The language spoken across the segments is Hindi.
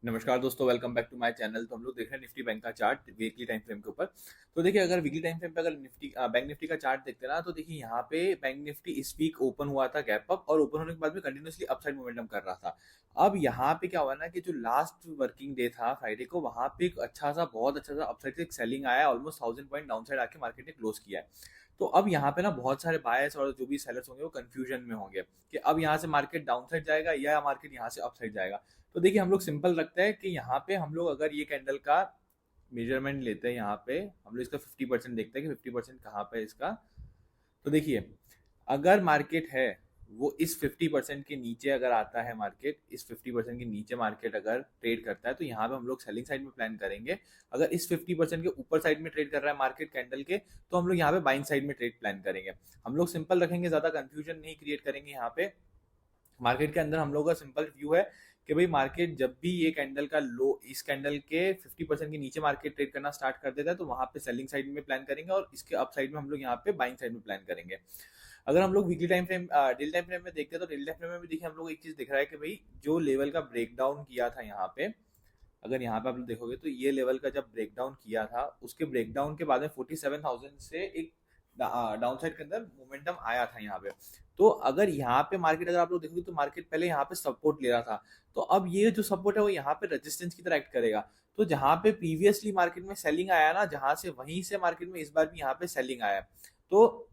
नमस्कार दोस्तों, welcome back to my channel. तो हम लोग देख रहे हैं निफ्टी बैंक का चार्ट वीकली टाइम फ्रेम के ऊपर। तो देखिए, अगर वीकली टाइम फ्रेम पे अगर बैंक निफ्टी का चार्ट देखते हैं ना, तो देखिए यहाँ पे बैंक निफ्टी इस वीक ओपन हुआ था गैप अप, और ओपन होने के बाद में कंटिन्यूसली अपसाइड मोमेंटम कर रहा था। अब यहाँ पे क्या हुआ ना कि जो लास्ट वर्किंग डे था फ्राइडे को, वहां पे एक बहुत अच्छा सा अपसाइड से एक सेलिंग आया, ऑलमोस्ट 1000 पॉइंट डाउन साइड आके मार्केट ने क्लोज किया है। तो अब यहाँ पे ना बहुत सारे बायर्स और जो भी सेलर्स होंगे वो कंफ्यूजन में होंगे कि अब यहाँ से मार्केट डाउन साइड जाएगा या मार्केट यहाँ से अप साइड जाएगा। तो देखिए, हम लोग सिंपल रखते हैं कि यहाँ पे हम लोग अगर ये कैंडल का मेजरमेंट लेते हैं, यहाँ पे हम लोग इसका 50% देखते हैं कि 50% कहाँ पे है इसका। तो देखिए, अगर मार्केट है वो इस 50% के नीचे अगर आता है, मार्केट इस 50% के नीचे मार्केट अगर ट्रेड करता है, तो यहाँ पे हम लोग सेलिंग साइड में प्लान करेंगे। अगर इस 50% के ऊपर साइड में ट्रेड कर रहा है मार्केट कैंडल के, तो हम लोग यहाँ पे बाइंग साइड में ट्रेड प्लान करेंगे। हम लोग सिंपल रखेंगे, ज्यादा कंफ्यूजन नहीं क्रिएट करेंगे यहाँ पे। मार्केट के अंदर हम लोगों का सिंपल व्यू है कि भाई मार्केट जब भी ये कैंडल का लो इस कैंडल के 50% के नीचे मार्केट ट्रेड करना स्टार्ट कर देता है, तो वहां पे सेलिंग साइड में प्लान करेंगे, और इसके अप साइड में हम लोग यहाँ पे बाइंग साइड में प्लान करेंगे। अगर हम लोग weekly time frame daily time frame में देखते हैं, तो डेली टाइम फ्रेम में भी देखिए हम लोग एक चीज दिख रहा है कि भाई जो लेवल का ब्रेकडाउन किया था यहाँ पे, अगर यहाँ पे आप लोग देखोगे तो ये लेवल का जब ब्रेकडाउन किया था, उसके ब्रेकडाउन के बाद में 47,000 से एक डाउन साइड के अंदर मोमेंटम आया था यहाँ पे। तो अगर यहाँ पे मार्केट अगर आप लोग देखोगे तो मार्केट पहले यहाँ पे सपोर्ट ले रहा था, तो अब ये जो सपोर्ट है वो यहाँ पे रेजिस्टेंस की तरह एक्ट करेगा। तो जहाँ पे प्रीवियसली मार्केट में सेलिंग आया ना, जहां से वहीं से मार्केट में इस बार भी यहाँ पे सेलिंग आया। तो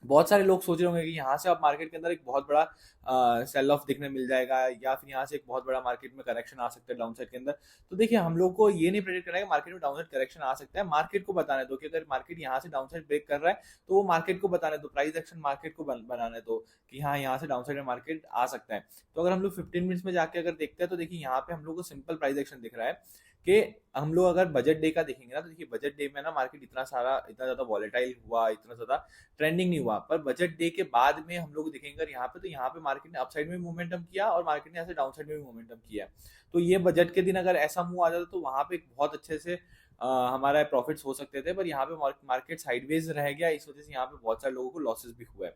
बहुत सारे लोग सोच रहे होंगे कि यहाँ से अब मार्केट के अंदर एक बहुत बड़ा सेल ऑफ देखने मिल जाएगा, या फिर यहाँ से एक बहुत बड़ा मार्केट में करेक्शन आ सकता है डाउन साइड के अंदर। तो देखिए, हम लोग को ये नहीं प्रेडिक्ट करना है कि मार्केट में डाउन साइड करेक्शन आ सकता है। मार्केट को बताने दो कि अगर मार्केट यहाँ से डाउन साइड ब्रेक कर रहा है, तो वो मार्केट को बताने दो, प्राइस एक्शन मार्केट को बनाने दो कि हाँ, यहाँ से डाउन साइड में मार्केट आ सकता है। तो अगर हम लोग 15 मिनट्स में जाके अगर देखते हैं, तो देखिए यहाँ पे हम लोग को सिंपल प्राइस एक्शन दिख रहा है कि हम लोग अगर बजट डे का देखेंगे ना, तो देखिए बजट डे में ना मार्केट इतना ज्यादा वॉलेटाइल हुआ, इतना ज्यादा ट्रेंडिंग नहीं हुआ। पर बजट डे के बाद में हम लोग देखेंगे अगर यहाँ पे, तो यहाँ पे मार्केट ने अपसाइड में मोमेंटम किया, और मार्केट ने ऐसे डाउन साइड में भी मोमेंटम किया। तो ये बजट के दिन अगर ऐसा मूव आ जाता, तो वहां पे एक बहुत अच्छे से हमारा प्रॉफिट्स हो सकते थे। पर यहाँ पे मार्केट साइडवेज रह गया, इस वजह से यहाँ पे बहुत सारे लोगों को लॉसेस भी हुआ है।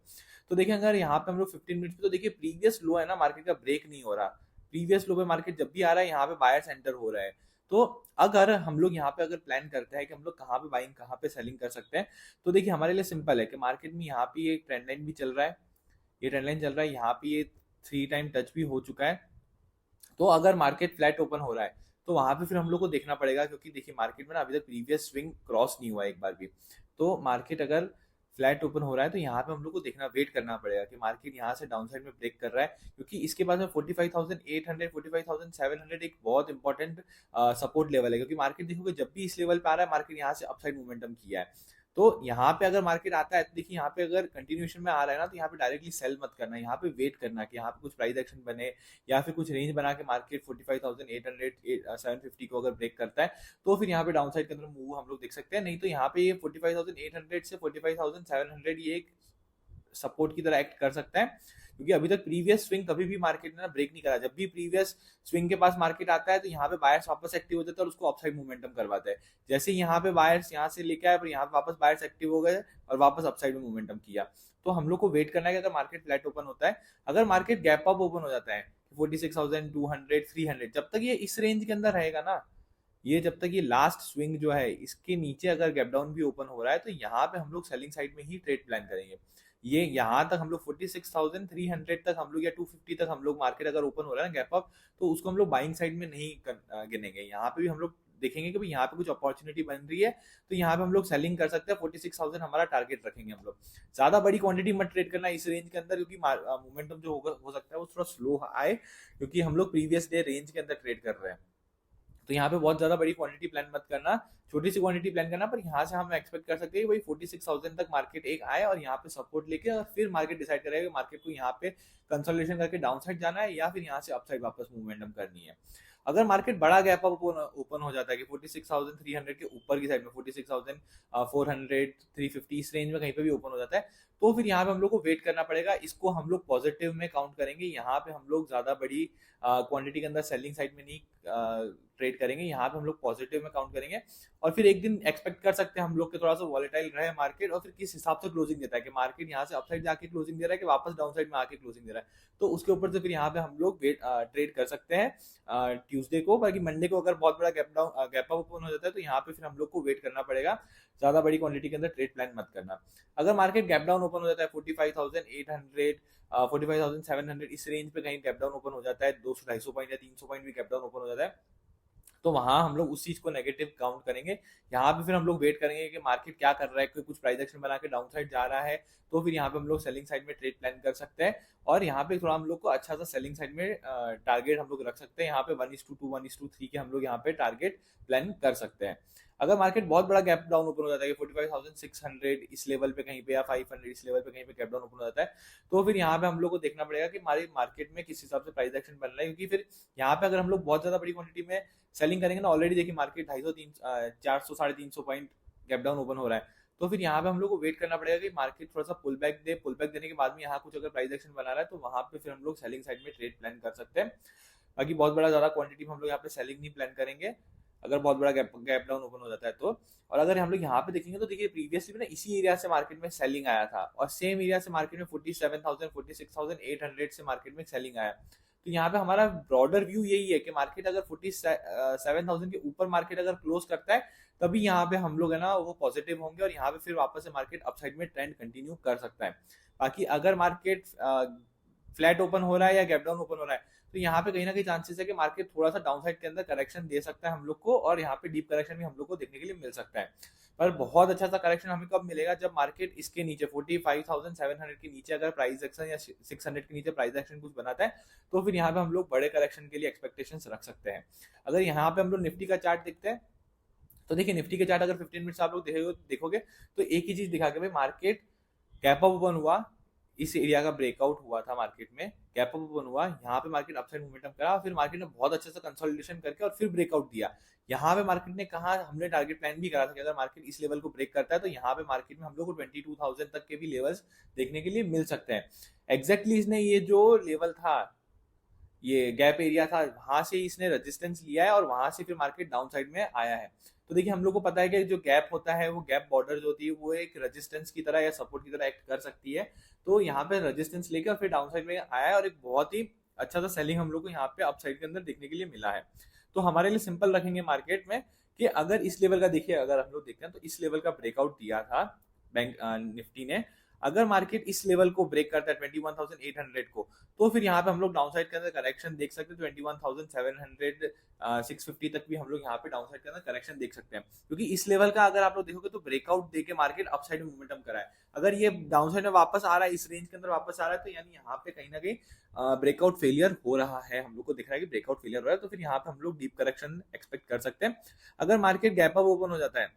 तो देखिए, अगर यहाँ पे हम लोग 15 मिनट्स पे, तो देखिए प्रीवियस लो है ना, मार्केट का ब्रेक नहीं हो रहा। प्रीवियस लो पे मार्केट जब भी आ रहा है, यहाँ पे बायर सेंटर हो रहा है। तो अगर हम लोग यहाँ पे अगर प्लान करते हैं कि हम लोग कहाँ पे बाइंग कहाँ पे सेलिंग कर सकते हैं, तो देखिए हमारे लिए सिंपल है कि मार्केट में यहाँ पे एक ट्रेंड लाइन भी चल रहा है। ये ट्रेंड लाइन चल रहा है, यहाँ पे ये 3 टाइम टच भी हो चुका है। तो अगर मार्केट फ्लैट ओपन हो रहा है, तो वहां पे फिर हम लोग को देखना पड़ेगा, क्योंकि देखिए मार्केट में ना अभी तक प्रीवियस स्विंग क्रॉस नहीं हुआ है एक बार भी। तो मार्केट अगर फ्लैट ओपन हो रहा है, तो यहाँ पे हम लोग को देखना, वेट करना पड़ेगा कि मार्केट यहाँ से डाउन साइड में ब्रेक कर रहा है, क्योंकि इसके बाद में 45,800 45,700 एक बहुत इंपॉर्टेंट सपोर्ट लेवल है। क्योंकि मार्केट देखोगे जब भी इस लेवल पे आ रहा है, मार्केट यहाँ से अपसाइड मोमेंटम किया है। तो यहाँ पे अगर मार्केट आता है, तो देखिए यहाँ पे अगर कंटिन्यूएशन में आ रहा है ना, तो यहाँ पे डायरेक्टली सेल मत करना, यहाँ पे वेट करना कि यहाँ पे कुछ प्राइस एक्शन बने, या फिर कुछ रेंज बना के मार्केट 45,800 750 को अगर ब्रेक करता है, तो फिर यहाँ पे डाउन साइड के अंदर मूव हम लोग देख सकते हैं। नहीं तो यहाँ पे ये 45,800 से 45,700 ये एक सपोर्ट की तरह एक्ट कर सकता है। क्योंकि अभी तक प्रीवियस स्विंग कभी भी मार्केट ने ना ब्रेक नहीं करा। जब भी प्रीवियस स्विंग के पास मार्केट आता है, तो यहाँ पे बायर्स वापस एक्टिव हो जाते हैं और उसको अपसाइड मोमेंटम करवाते हैं। जैसे यहाँ पे बायर्स यहाँ से लेके आए, पर यहाँ पे वापस बायर्स एक्टिव हो गए और वापस अपसाइड में मोमेंटम किया। तो हम लोग को वेट करना है कि अगर मार्केट फ्लैट ओपन होता है, अगर मार्केट गैप अप ओपन हो जाता है 46,200 300, जब तक ये इस रेंज के अंदर रहेगा ना, ये जब तक ये लास्ट स्विंग जो है इसके नीचे अगर गैप डाउन भी ओपन हो रहा है, तो यहाँ पे हम लोग सेलिंग साइड में ही ट्रेड प्लान करेंगे। ये यहाँ तक हम लोग 46,300 तक हम लोग, या 250 तक हम लोग मार्केट अगर ओपन हो रहा है ना गैप अप, तो उसको हम लोग बाइंग साइड में नहीं गिनेंगे। यहाँ पे भी हम लोग देखेंगे कि भाई यहाँ पे कुछ अपॉर्चुनिटी बन रही है, तो यहाँ पे हम लोग सेलिंग कर सकते हैं। 46,000 हमारा टारगेट रखेंगे हम लोग। ज्यादा बड़ी क्वांटिटी मत ट्रेड करना इस रेंज के अंदर, क्योंकि मोमेंटम जो होगा हो सकता है वो थोड़ा स्लो आए, क्योंकि हम लोग प्रीवियस डे रेंज के अंदर ट्रेड कर रहे हैं। तो यहाँ पे बहुत ज्यादा बड़ी क्वांटिटी प्लान मत करना, छोटी सी क्वांटिटी प्लान करना। पर यहाँ से हम एक्सपेक्ट कर सकते हैं कि भाई 46,000 तक मार्केट एक आए, और यहाँ पे सपोर्ट लेके, और फिर मार्केट डिसाइड करेगा कि मार्केट को यहाँ पे कंसोलिडेशन करके डाउन साइड जाना है, या फिर यहाँ से अपसाइड वापस मूवमेंटम करनी है। अगर मार्केट बड़ा गैप अप ओपन हो जाता है कि 46,300 के ऊपर की साइड में, 46,400 350 इस रेंज में कहीं पे भी ओपन हो जाता है, तो फिर यहाँ पे हम लोग को वेट करना पड़ेगा। इसको हम लोग पॉजिटिव में काउंट करेंगे। यहाँ पे हम लोग ज्यादा बड़ी क्वांटिटी के अंदर सेलिंग साइड में नहीं ट्रेड करेंगे, यहाँ पे हम लोग पॉजिटिव में काउंट करेंगे और फिर एक दिन एक्सपेक्ट कर सकते हैं हम लोग कि थोड़ा सा वॉलेटाइल रहे मार्केट और फिर किस हिसाब से क्लोजिंग देता है कि मार्केट यहाँ से अपसाइड जाके क्लोजिंग दे रहा है कि वापस डाउन साइड में आके क्लोजिंग दे रहा है। तो उसके ऊपर से फिर यहाँ पे हम लोग ट्रेड कर सकते हैं ट्यूसडे को। बाकी मंडे को अगर बहुत बड़ा गैप अप ओपन हो जाता है तो यहाँ पे फिर हम लोग को वेट करना पड़ेगा, ज्यादा बड़ी क्वांटिटी के अंदर ट्रेड प्लान मत करना। अगर मार्केट गैप डाउन ओपन हो जाता है 45,800 45,700 इस रेंज पे कहीं गैप डाउन ओपन हो जाता है, 200-250 पॉइंट या 300 पॉइंट भी गैप डाउन ओपन हो जाता है, तो वहां हम लोग उस चीज को नेगेटिव काउंट करेंगे। यहाँ पे फिर हम लोग वेट करेंगे कि मार्केट क्या कर रहा है, कोई कुछ प्राइस एक्शन बना के डाउन साइड जा रहा है तो फिर यहाँ पे हम लोग सेलिंग साइड में ट्रेड प्लान कर सकते हैं और यहाँ पे थोड़ा हम लोग को अच्छा सा सेलिंग साइड में टारगेट हम लोग रख सकते हैं। यहाँ पे 1:2 1:3 के हम लोग यहाँ पे टारगेट प्लान कर सकते हैं। अगर मार्केट बहुत बड़ा गैप डाउन ओपन हो जाता है 45,600 इस लेवल पे कहीं पे या 500 इस लेवल पे कहीं पे गैप डाउन ओपन हो जाता है, तो फिर यहाँ पे हम लोग को देखना पड़ेगा कि हमारे मार्केट में किस हिसाब से प्राइस एक्शन बन रहा है, क्योंकि फिर यहाँ पे अगर हम लोग बहुत ज्यादा बड़ी क्वांटिटी में सेलिंग करेंगे ना, ऑलरेडी देखिए market 250 400 350 point gap down open हो रहा है, तो फिर यहाँ पे हम लोग को वेट करना पड़ेगा कि मार्केट थोड़ा सा पुल बैक दे, पुल बैक देने के बाद में यहाँ कुछ अगर प्राइस एक्शन बना रहा है तो वहां पे फिर हम लोग सेलिंग साइड में ट्रेड प्लान कर सकते हैं। बाकी बहुत बड़ा ज्यादा क्वांटिटी में हम लोग यहाँ पे सेलिंग नहीं प्लान करेंगे अगर बहुत बड़ा गैप डाउन ओपन हो जाता है तो। और अगर हम लोग यहाँ पे देखेंगे तो देखिए प्रीवियसली ना इसी एरिया से मार्केट में सेलिंग आया था और सेम एरिया से मार्केट में 47,000 46,800 से मार्केट में सेलिंग आया। तो यहाँ पे हमारा ब्रॉडर व्यू यही है कि मार्केट अगर 47,000 के ऊपर मार्केट अगर क्लोज करता है तभी यहाँ पे हम लोग है ना वो पॉजिटिव होंगे और यहाँ पे फिर वापस से मार्केट अपसाइड में ट्रेंड कंटिन्यू कर सकता है। बाकी अगर मार्केट फ्लैट ओपन हो रहा है या गैप डाउन ओपन हो रहा है तो यहाँ पे कहीं ना कहीं चांसेस है कि मार्केट थोड़ा सा डाउन साइड के अंदर करेक्शन दे सकता है हम लोग को और यहाँ पे डीप करेक्शन भी हम लोग को देखने के लिए मिल सकता है। पर बहुत अच्छा सा करेक्शन हमें कब मिलेगा, जब मार्केट इसके नीचे 45,700 के नीचे अगर प्राइस एक्शन या 600 के नीचे प्राइस एक्शन कुछ बनाता है तो फिर यहाँ पे हम लोग बड़े करेक्शन के लिए एक्सपेक्टेशंस रख सकते हैं। अगर यहाँ पे हम लोग निफ्टी का चार्ट देखते हैं तो देखिए निफ्टी के चार्ट अगर 15 मिनट्स आप लोग देखोगे तो एक ही चीज दिखा के भाई मार्केट गैप अप ओपन हुआ, इस एरिया का ब्रेकआउट हुआ था मार्केट में, गैप अप ओपन हुआ, यहाँ पे मार्केट अपसाइड मोमेंटम करा, फिर मार्केट ने बहुत अच्छे से कंसोलिडेशन करके और फिर ब्रेकआउट दिया। यहाँ पे मार्केट ने कहा, हमने टारगेट प्लान भी करा था कि अगर मार्केट इस लेवल को ब्रेक करता है तो यहाँ पे मार्केट में हम लोग को 22,000 तक के भी लेवल्स देखने के लिए मिल सकते हैं। एग्जैक्टली इसने ये जो लेवल था, ये गैप एरिया था, वहां से इसने रेजिस्टेंस लिया है और वहां से फिर मार्केट डाउन साइड में आया है। तो देखिए हम लोग को पता है कि जो गैप होता है वो गैप बॉर्डर जो होती है वो एक रेजिस्टेंस की तरह या सपोर्ट की तरह एक्ट कर सकती है। तो यहाँ पे रेजिस्टेंस लेकर फिर डाउन साइड में आया है और एक बहुत ही अच्छा सा सेलिंग हम लोग को यहाँ पे अपसाइड के अंदर देखने के लिए मिला है। तो हमारे लिए सिंपल रखेंगे मार्केट में कि अगर इस लेवल का देखिए, अगर हम लोग देखते हैं तो इस लेवल का ब्रेकआउट दिया था बैंक निफ्टी ने, अगर मार्केट इस लेवल को ब्रेक करता है 21,800 को तो फिर यहाँ पे हम लोग डाउन साइड के अंदर करेक्शन देख सकते हैं 21,700 650 तक भी हम लोग यहाँ पे डाउन साइड के अंदर करेक्शन देख सकते हैं, क्योंकि इस लेवल का अगर आप लोग देखोगे तो ब्रेकआउट देके मार्केट अपसाइड में मोमेंटम करा है। अगर ये डाउन साइड में वापस आ रहा है, इस रेंज के अंदर वापस आ रहा है, तो यानी यहाँ पे कहीं ना कहीं ब्रेकआउट फेलियर हो रहा है, हम लोग को दिख रहा है कि ब्रेकआउट फेलियर हो रहा है, तो फिर यहाँ पे हम लोग डीप करेक्शन एक्सपेक्ट कर सकते हैं। अगर मार्केट गैप अप ओपन हो जाता है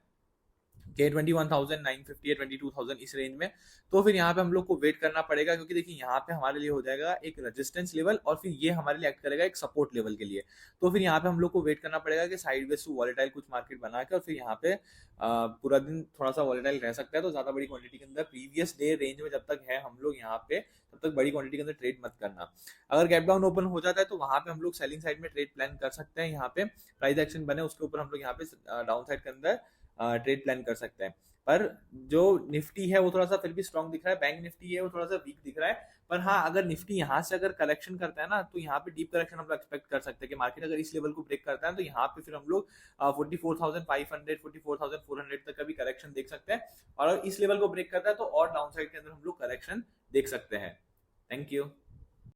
के 21,950 या 22,000 इस रेंज में, तो फिर यहाँ पे हम लोग को वेट करना पड़ेगा, क्योंकि देखिए यहाँ पे हमारे लिए हो जाएगा एक रेजिस्टेंस लेवल और फिर ये हमारे लिए एक्ट करेगा एक सपोर्ट लेवल के लिए। तो फिर यहाँ पे हम लोग को वेट करना पड़ेगा कि साइडवेज टू वॉलेटाइल कुछ मार्केट बना के और फिर यहाँ पे पूरा दिन थोड़ा सा वॉलेटाइल रह सकता है। तो ज्यादा बड़ी क्वांटिटी के अंदर प्रीवियस डे रेंज में जब तक है हम लोग यहाँ पे, तब तक बड़ी क्वांटिटी के अंदर ट्रेड मत करना। अगर गैप डाउन ओपन हो जाता है तो वहां पे हम लोग सेलिंग साइड में ट्रेड प्लान कर सकते हैं, यहाँ पे प्राइस एक्शन बने उसके ऊपर हम लोग यहाँ पे डाउन साइड के अंदर ट्रेड प्लान कर सकते हैं। पर जो निफ्टी है वो थोड़ा सा फिर भी स्ट्रॉन्ग दिख रहा है, बैंक निफ्टी है वो थोड़ा सा वीक दिख रहा है। पर हाँ, अगर निफ्टी यहाँ से अगर करेक्शन करता है ना तो यहाँ पे डीप करेक्शन हम लोग एक्सपेक्ट कर सकते हैं कि मार्केट अगर इस लेवल को ब्रेक करता है तो यहाँ पे फिर हम लोग 44,500 44,400 तक का भी करेक्शन देख सकते हैं, और अगर इस लेवल को ब्रेक करता है तो और डाउन साइड के अंदर हम लोग करेक्शन देख सकते हैं। Thank you.